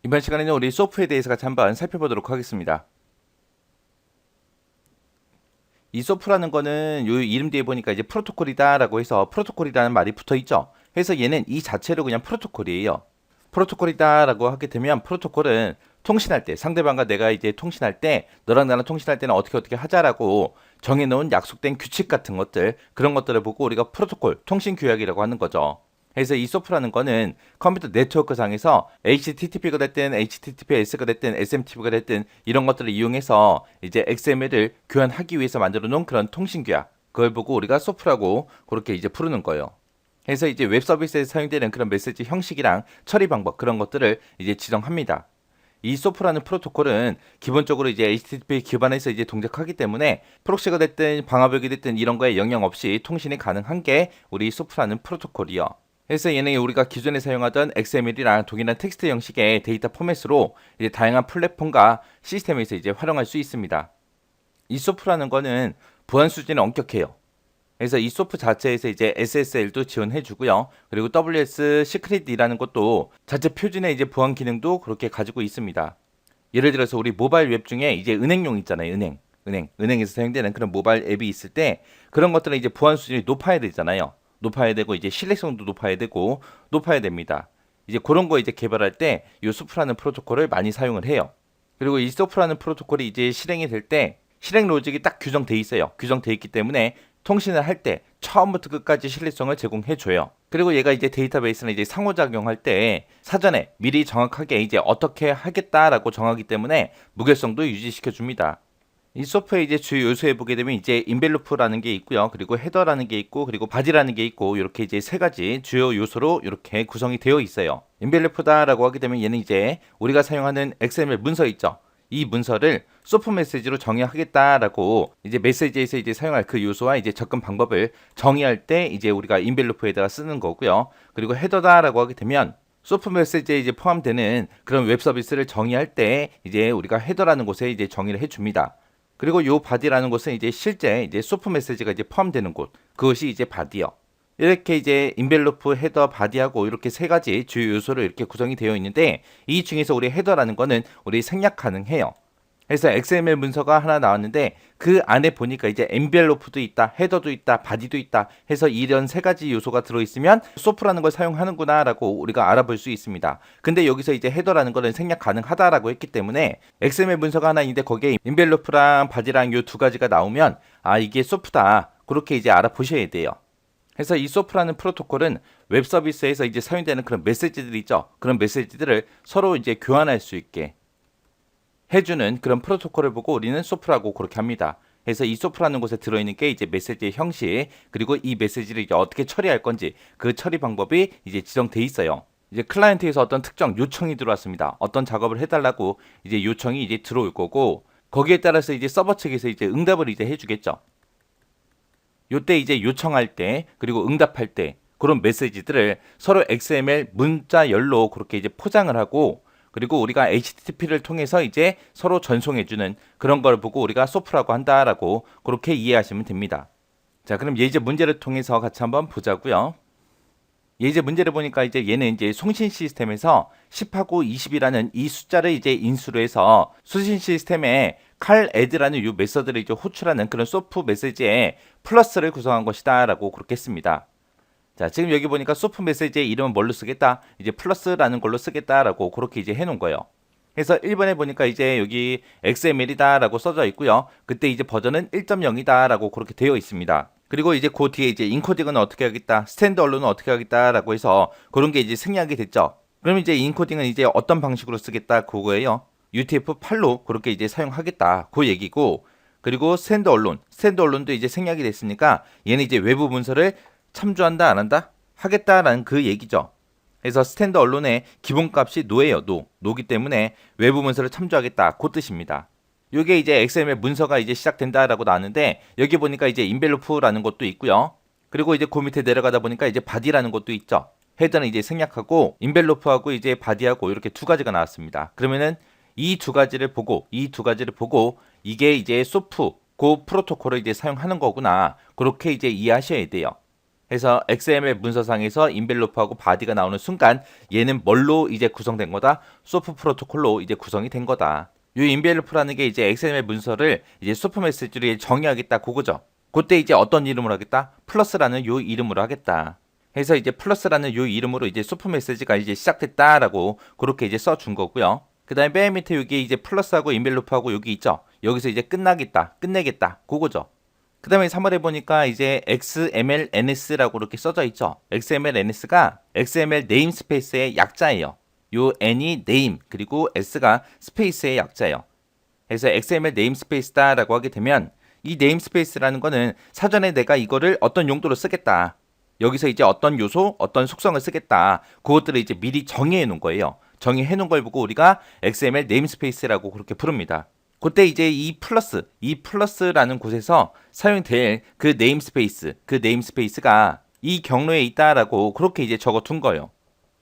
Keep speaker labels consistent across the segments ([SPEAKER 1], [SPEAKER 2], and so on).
[SPEAKER 1] 이번 시간에는 우리 소프에 대해서 같이 한번 살펴보도록 하겠습니다. 이 소프라는 거는 요 이름 뒤에 보니까 이제 프로토콜이다라고 해서 프로토콜이라는 말이 붙어 있죠. 그래서 얘는 이 자체로 그냥 프로토콜이에요. 프로토콜이다라고 하게 되면 프로토콜은 통신할 때 상대방과 내가 이제 통신할 때 너랑 나랑 통신할 때는 어떻게 하자라고 정해놓은 약속된 규칙 같은 것들 그런 것들을 보고 우리가 프로토콜 통신 규약이라고 하는 거죠. 그래서 이 소프라는 거는 컴퓨터 네트워크 상에서 HTTP가 됐든 HTTPS가 됐든 SMTP가 됐든 이런 것들을 이용해서 이제 XML을 교환하기 위해서 만들어 놓은 그런 통신 규약 그걸 보고 우리가 소프라고 그렇게 이제 부르는 거예요. 그래서 이제 웹 서비스에서 사용되는 그런 메시지 형식이랑 처리 방법 그런 것들을 이제 지정합니다. 이 소프라는 프로토콜은 기본적으로 이제 HTTP 기반에서 이제 동작하기 때문에 프록시가 됐든 방화벽이 됐든 이런 거에 영향 없이 통신이 가능한 게 우리 소프라는 프로토콜이요. 그래서 얘는 우리가 기존에 사용하던 XML이랑 동일한 텍스트 형식의 데이터 포맷으로 이제 다양한 플랫폼과 시스템에서 이제 활용할 수 있습니다. 이 소프라는 거는 보안 수준이 엄격해요. 그래서 이 소프 자체에서 이제 SSL도 지원해주고요. 그리고 WS 시크릿이라는 것도 자체 표준의 이제 보안 기능도 그렇게 가지고 있습니다. 예를 들어서 우리 모바일 웹 중에 이제 은행용 있잖아요. 은행에서 사용되는 그런 모바일 앱이 있을 때 그런 것들은 이제 보안 수준이 높아야 되잖아요. 높아야 되고 이제 신뢰성도 높아야 되고 높아야 됩니다. 이제 그런 거 이제 개발할 때 이 소프라는 프로토콜을 많이 사용을 해요. 그리고 이 소프라는 프로토콜이 이제 실행이 될 때 실행 로직이 딱 규정돼 있어요. 규정돼 있기 때문에 통신을 할 때 처음부터 끝까지 신뢰성을 제공해 줘요. 그리고 얘가 이제 데이터베이스는 이제 상호작용할 때 사전에 미리 정확하게 이제 어떻게 하겠다라고 정하기 때문에 무결성도 유지시켜 줍니다. 이 소프의 이제 주요 요소에 보게 되면 이제 인벨로프라는 게 있고요. 그리고 헤더라는 게 있고 그리고 바디라는 게 있고 이렇게 이제 세 가지 주요 요소로 이렇게 구성이 되어 있어요. 인벨로프다라고 하게 되면 얘는 이제 우리가 사용하는 XML 문서 있죠. 이 문서를 소프 메시지로 정의하겠다라고 이제 메시지에서 이제 사용할 그 요소와 이제 접근 방법을 정의할 때 이제 우리가 인벨로프에다가 쓰는 거고요. 그리고 헤더다라고 하게 되면 소프 메시지에 이제 포함되는 그런 웹 서비스를 정의할 때 이제 우리가 헤더라는 곳에 이제 정의를 해줍니다. 그리고 요 바디라는 곳은 이제 실제 이제 소프 메시지가 이제 포함되는 곳 그것이 이제 바디요. 이렇게 이제 인벨로프, 헤더, 바디하고 이렇게 세 가지 주요 요소로 이렇게 구성이 되어 있는데 이 중에서 우리 헤더라는 거는 우리 생략 가능해요. 그래서 XML 문서가 하나 나왔는데 그 안에 보니까 이제 엔벨로프도 있다, 헤더도 있다, 바디도 있다 해서 이런 세 가지 요소가 들어있으면 소프라는 걸 사용하는구나 라고 우리가 알아볼 수 있습니다. 근데 여기서 이제 헤더라는 거는 생략 가능하다라고 했기 때문에 XML 문서가 하나 있는데 거기에 인벨로프랑 바디랑 요 두 가지가 나오면 아 이게 소프다 그렇게 이제 알아보셔야 돼요. 그래서 이 소프라는 프로토콜은 웹 서비스에서 이제 사용되는 그런 메시지들이 있죠. 그런 메시지들을 서로 이제 교환할 수 있게 해주는 그런 프로토콜을 보고 우리는 소프라고 그렇게 합니다. 그래서 이 소프라는 곳에 들어있는 게 이제 메시지의 형식 그리고 이 메시지를 이제 어떻게 처리할 건지 그 처리 방법이 이제 지정돼 있어요. 이제 클라이언트에서 어떤 특정 요청이 들어왔습니다. 어떤 작업을 해달라고 이제 요청이 이제 들어올 거고 거기에 따라서 이제 서버 측에서 이제 응답을 이제 해주겠죠. 요때 이제 요청할 때 그리고 응답할 때 그런 메시지들을 서로 XML 문자열로 그렇게 이제 포장을 하고 그리고 우리가 HTTP를 통해서 이제 서로 전송해주는 그런 걸 보고 우리가 소프라고 한다라고 그렇게 이해하시면 됩니다. 자, 그럼 예제 문제를 통해서 같이 한번 보자고요. 예제 문제를 보니까 이제 얘는 이제 송신 시스템에서 10하고 20이라는 이 숫자를 이제 인수로 해서 수신 시스템에 칼 애드라는 이 메서드를 이제 호출하는 그런 소프 메시지에 플러스를 구성한 것이다라고 그렇게 했습니다. 자, 지금 여기 보니까 소프 메시지의 이름은 뭘로 쓰겠다? 이제 플러스라는 걸로 쓰겠다라고 그렇게 이제 해놓은 거예요. 그래서 1번에 보니까 이제 여기 XML이다라고 써져 있고요. 그때 이제 버전은 1.0이다라고 그렇게 되어 있습니다. 그리고 이제 그 뒤에 이제 인코딩은 어떻게 하겠다, 스탠드 언론은 어떻게 하겠다라고 해서 그런 게 이제 생략이 됐죠. 그럼 이제 인코딩은 이제 어떤 방식으로 쓰겠다 그거예요. UTF-8로 그렇게 이제 사용하겠다 그 얘기고 그리고 스탠드 언론도 이제 생략이 됐으니까 얘는 이제 외부 문서를 참조한다 안 한다? 하겠다라는 그 얘기죠. 그래서 스탠드 언론의 기본값이 노예요. 노기 때문에 외부 문서를 참조하겠다 그 뜻입니다. 요게 이제 XML 문서가 이제 시작된다라고 나왔는데 여기 보니까 이제 인벨로프라는 것도 있고요. 그리고 이제 그 밑에 내려가다 보니까 이제 바디라는 것도 있죠. 헤더는 이제 생략하고 인벨로프하고 이제 바디하고 이렇게 두 가지가 나왔습니다. 그러면은 이 두 가지를 보고 이게 이제 소프 그 프로토콜을 이제 사용하는 거구나. 그렇게 이제 이해하셔야 돼요. 해서 XML 문서상에서 인벨로프하고 바디가 나오는 순간 얘는 뭘로 이제 구성된 거다? 소프 프로토콜로 이제 구성이 된 거다. 이 인벨로프라는 게 이제 XML 문서를 이제 소프 메시지로 정의하겠다 그거죠. 그때 이제 어떤 이름으로 하겠다? 플러스라는 요 이름으로 하겠다. 해서 이제 플러스라는 요 이름으로 이제 소프 메시지가 이제 시작됐다라고 그렇게 이제 써준 거고요. 그 다음에 맨 밑에 여기 이제 플러스하고 인벨로프하고 여기 있죠. 여기서 이제 끝나겠다, 끝내겠다 그거죠. 그 다음에 3월에 보니까 이제 XMLNS라고 이렇게 써져 있죠. XMLNS가 XML 네임스페이스의 약자예요. 요 N이 name 그리고 S가 스페이스의 약자예요. 그래서 XML 네임스페이스다라고 하게 되면 이 네임스페이스라는 거는 사전에 내가 이거를 어떤 용도로 쓰겠다. 여기서 이제 어떤 요소, 어떤 속성을 쓰겠다. 그것들을 이제 미리 정의해 놓은 거예요. 정의해 놓은 걸 보고 우리가 XML 네임스페이스라고 그렇게 부릅니다. 그때 이제 이 플러스라는 곳에서 사용될 그 네임스페이스가 이 경로에 있다라고 그렇게 이제 적어 둔 거예요.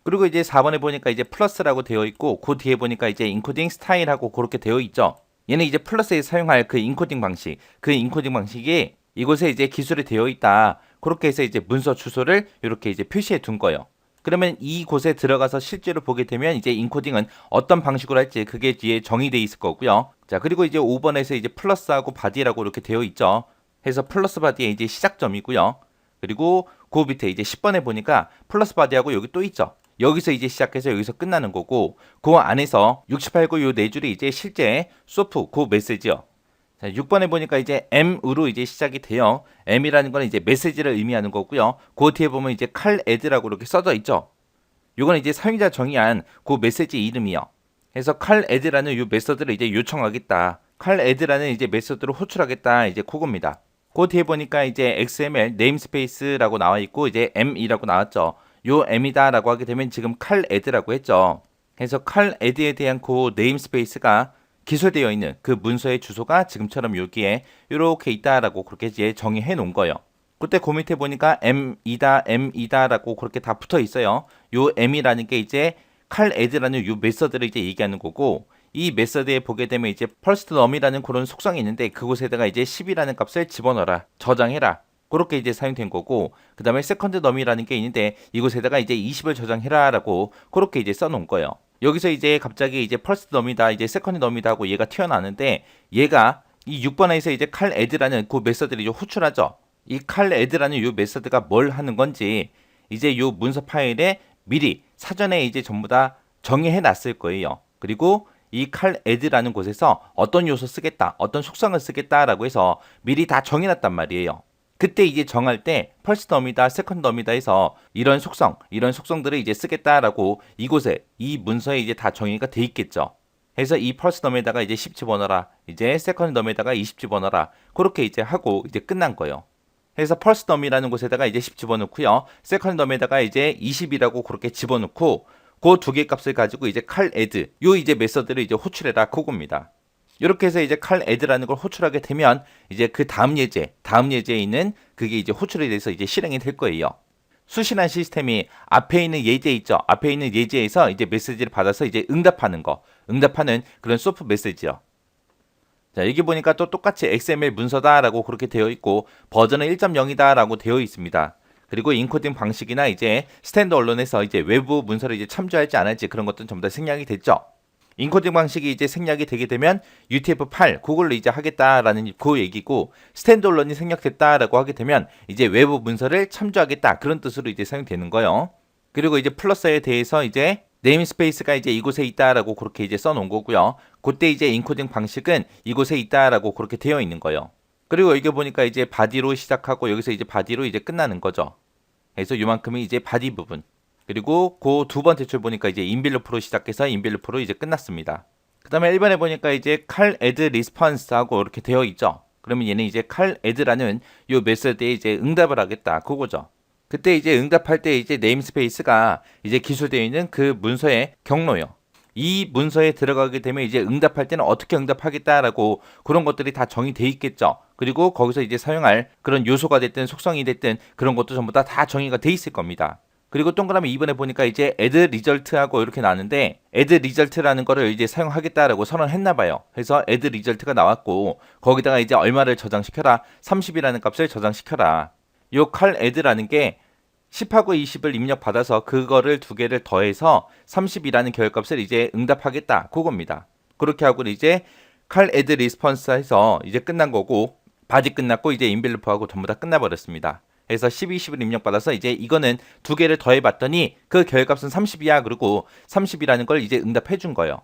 [SPEAKER 1] 그리고 이제 4번에 보니까 이제 플러스라고 되어 있고 그 뒤에 보니까 이제 인코딩 스타일하고 그렇게 되어 있죠. 얘는 이제 플러스에 사용할 그 인코딩 방식이 이곳에 이제 기술이 되어 있다. 그렇게 해서 이제 문서 주소를 이렇게 이제 표시해 둔 거예요. 그러면 이곳에 들어가서 실제로 보게 되면 이제 인코딩은 어떤 방식으로 할지 그게 뒤에 정의되어 있을 거고요. 자, 그리고 이제 5번에서 이제 플러스하고 바디라고 이렇게 되어 있죠. 해서 플러스 바디의 이제 시작점이고요. 그리고 그 밑에 이제 10번에 보니까 플러스 바디하고 여기 또 있죠. 여기서 이제 시작해서 여기서 끝나는 거고 그 안에서 68구 요 네 줄이 이제 실제 소프 그 메시지요. 자, 6번에 보니까 이제 M으로 이제 시작이 돼요. M이라는 건 이제 메시지를 의미하는 거고요. 그 뒤에 보면 이제 칼 애드라고 이렇게 써져 있죠. 요건 이제 사용자 정의한 그 메시지 이름이요. 그래서 칼 애드라는 요 메서드를 이제 요청하겠다. 칼 애드라는 이제 메서드를 호출하겠다. 이제 그겁니다. 그 뒤에 보니까 이제 XML 네임스페이스라고 나와 있고 이제 M이라고 나왔죠. 요 M이다라고 하게 되면 지금 칼 애드라고 했죠. 그래서 칼 애드에 대한 그 네임스페이스가 기술되어 있는 그 문서의 주소가 지금처럼 여기에 이렇게 있다라고 그렇게 이제 정의해 놓은 거예요. 그때 그 밑에 보니까 M이다라고 그렇게 다 붙어 있어요. 요 M이라는 게 이제 칼 애드라는 요 메서드를 이제 얘기하는 거고 이 메서드에 보게 되면 이제 first num이라는 그런 속성이 있는데 그곳에다가 이제 10이라는 값을 집어넣어라, 저장해라. 그렇게 이제 사용된 거고 그 다음에 second num이라는 게 있는데 이곳에다가 이제 20을 저장해라라고 그렇게 이제 써놓은 거예요. 여기서 이제 갑자기 이제 first num이다, 이제 second num이다 하고 얘가 튀어나오는데 얘가 이 6번에서 이제 칼 애드라는 그 메서드를 이제 호출하죠. 이 칼 애드라는 요 메서드가 뭘 하는 건지 이제 요 문서 파일에 미리 사전에 이제 전부 다 정의해 놨을 거예요. 그리고 이 칼 애드라는 곳에서 어떤 요소 쓰겠다, 어떤 속성을 쓰겠다라고 해서 미리 다 정해놨단 말이에요. 그때 이제 정할 때 first num이다, second num이다 해서 이런 속성들을 이제 쓰겠다라고 이곳에 이 문서에 이제 다 정의가 돼 있겠죠. 해서 이 first num에다가 이제 10 집어넣어라, 이제 second num에다가 20 집어넣어라, 그렇게 이제 하고 이제 끝난 거예요. 해서 first num이라는 곳에다가 이제 10 집어넣고요. second num에다가 이제 20이라고 그렇게 집어넣고 그 두 개 값을 가지고 이제 칼 애드 요 이제 메서드를 이제 호출해라 그겁니다. 이렇게 해서 이제 칼 애드라는 걸 호출하게 되면 이제 그 다음 예제에 있는 그게 이제 호출이 돼서 이제 실행이 될 거예요. 수신한 시스템이 앞에 있는 예제 있죠. 앞에 있는 예제에서 이제 메시지를 받아서 이제 응답하는 그런 소프 메시지요. 자, 여기 보니까 또 똑같이 XML 문서다라고 그렇게 되어 있고 버전은 1.0이다라고 되어 있습니다. 그리고 인코딩 방식이나 이제 스탠드 언론에서 이제 외부 문서를 이제 참조할지 안 할지 그런 것들은 전부 다 생략이 됐죠. 인코딩 방식이 이제 생략이 되게 되면 UTF-8 그걸로 이제 하겠다라는 그 얘기고 스탠드 언론이 생략됐다라고 하게 되면 이제 외부 문서를 참조하겠다 그런 뜻으로 이제 사용되는 거예요. 그리고 이제 플러스에 대해서 이제 네임스페이스가 이제 이곳에 있다라고 그렇게 이제 써놓은 거고요. 그때 이제 인코딩 방식은 이곳에 있다라고 그렇게 되어 있는 거예요. 그리고 여기 보니까 이제 바디로 시작하고 여기서 이제 바디로 이제 끝나는 거죠. 그래서 요만큼이 이제 바디 부분. 그리고 그 두 번째 줄 보니까 이제 인빌루프로 시작해서 인빌루프로 이제 끝났습니다. 그 다음에 1번에 보니까 이제 칼 애드 리스폰스 하고 이렇게 되어 있죠. 그러면 얘는 이제 칼 애드라는 요 메서드에 이제 응답을 하겠다 그거죠. 그때 이제 응답할 때 이제 네임스페이스가 이제 기술되어 있는 그 문서의 경로요. 이 문서에 들어가게 되면 이제 응답할 때는 어떻게 응답하겠다라고 그런 것들이 다 정의돼 있겠죠. 그리고 거기서 이제 사용할 그런 요소가 됐든 속성이 됐든 그런 것도 전부 다 정의가 돼 있을 겁니다. 그리고 동그라미 2번에 보니까 이제 add result하고 이렇게 나왔는데 add result라는 거를 이제 사용하겠다라고 선언했나 봐요. 그래서 add result가 나왔고 거기다가 이제 얼마를 저장시켜라, 30이라는 값을 저장시켜라. 요 cal add라는 게 10하고 20을 입력받아서 그거를 두 개를 더해서 30이라는 결값을 이제 응답하겠다. 그겁니다. 그렇게 하고 이제 cal add response 해서 이제 끝난 거고 바디 끝났고 이제 인벨로프하고 전부 다 끝나버렸습니다. 그래서 12, 10을 입력받아서 이제 이거는 두 개를 더해봤더니 그 결값은 30이야. 그리고 30이라는 걸 이제 응답해 준 거예요.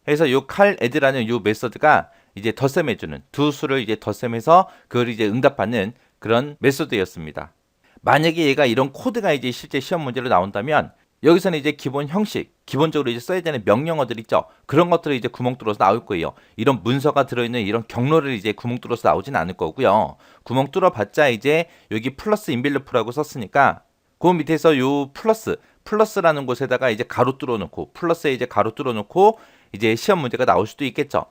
[SPEAKER 1] 그래서 요 cal add라는 요 메소드가 이제 덧셈해주는 두 수를 이제 덧셈해서 그걸 이제 응답받는 그런 메소드였습니다. 만약에 얘가 이런 코드가 이제 실제 시험 문제로 나온다면 여기서는 이제 기본 형식, 기본적으로 이제 써야 되는 명령어들 있죠. 그런 것들을 이제 구멍 뚫어서 나올 거예요. 이런 문서가 들어있는 이런 경로를 이제 구멍 뚫어서 나오진 않을 거고요. 구멍 뚫어봤자 이제 여기 플러스 인벨로프라고 썼으니까 그 밑에서 요 플러스라는 곳에다가 이제 가로 뚫어놓고 플러스에 이제 가로 뚫어놓고 이제 시험 문제가 나올 수도 있겠죠.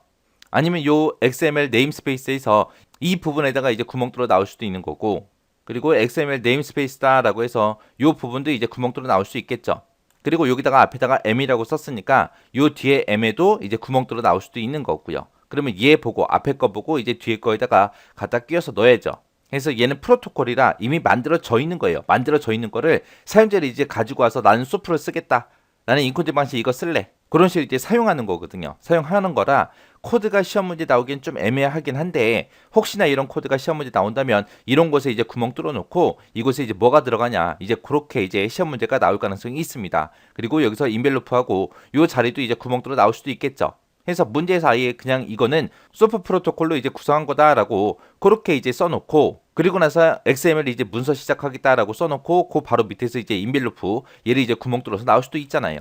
[SPEAKER 1] 아니면 요 XML 네임스페이스에서 이 부분에다가 이제 구멍 뚫어 나올 수도 있는 거고 그리고 XML 네임스페이스다라고 해서 요 부분도 이제 구멍 뚫어 나올 수 있겠죠. 그리고 여기다가 앞에다가 M이라고 썼으니까 요 뒤에 M에도 이제 구멍 뚫어 나올 수도 있는 거고요. 그러면 얘 보고 앞에 거 보고 이제 뒤에 거에다가 갖다 끼워서 넣어야죠. 그래서 얘는 프로토콜이라 이미 만들어져 있는 거예요. 만들어져 있는 거를 사용자를 이제 가지고 와서 나는 소프를 쓰겠다. 나는 인코딩 방식 이거 쓸래. 그런 식으로 이제 사용하는 거거든요. 사용하는 거라 코드가 시험 문제 나오기엔 좀 애매하긴 한데 혹시나 이런 코드가 시험 문제 나온다면 이런 곳에 이제 구멍 뚫어 놓고 이곳에 이제 뭐가 들어가냐 이제 그렇게 이제 시험 문제가 나올 가능성이 있습니다. 그리고 여기서 인벨로프하고 요 자리도 이제 구멍 뚫어 나올 수도 있겠죠. 그래서 문제에서 아예 그냥 이거는 소프 프로토콜로 이제 구성한 거다라고 그렇게 이제 써놓고 그리고 나서 XML 이제 문서 시작하겠다라고 써놓고 그 바로 밑에서 이제 인벨로프 얘를 이제 구멍 뚫어서 나올 수도 있잖아요.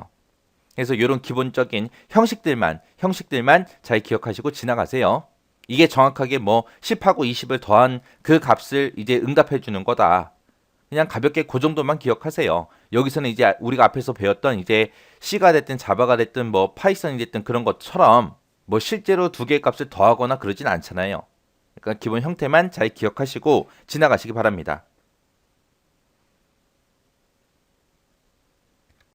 [SPEAKER 1] 그래서 이런 기본적인 형식들만 잘 기억하시고 지나가세요. 이게 정확하게 뭐 10하고 20을 더한 그 값을 이제 응답해 주는 거다. 그냥 가볍게 그 정도만 기억하세요. 여기서는 이제 우리가 앞에서 배웠던 이제 C가 됐든 자바가 됐든 뭐 파이썬이 됐든 그런 것처럼 뭐 실제로 두 개의 값을 더하거나 그러진 않잖아요. 그러니까 기본 형태만 잘 기억하시고 지나가시기 바랍니다.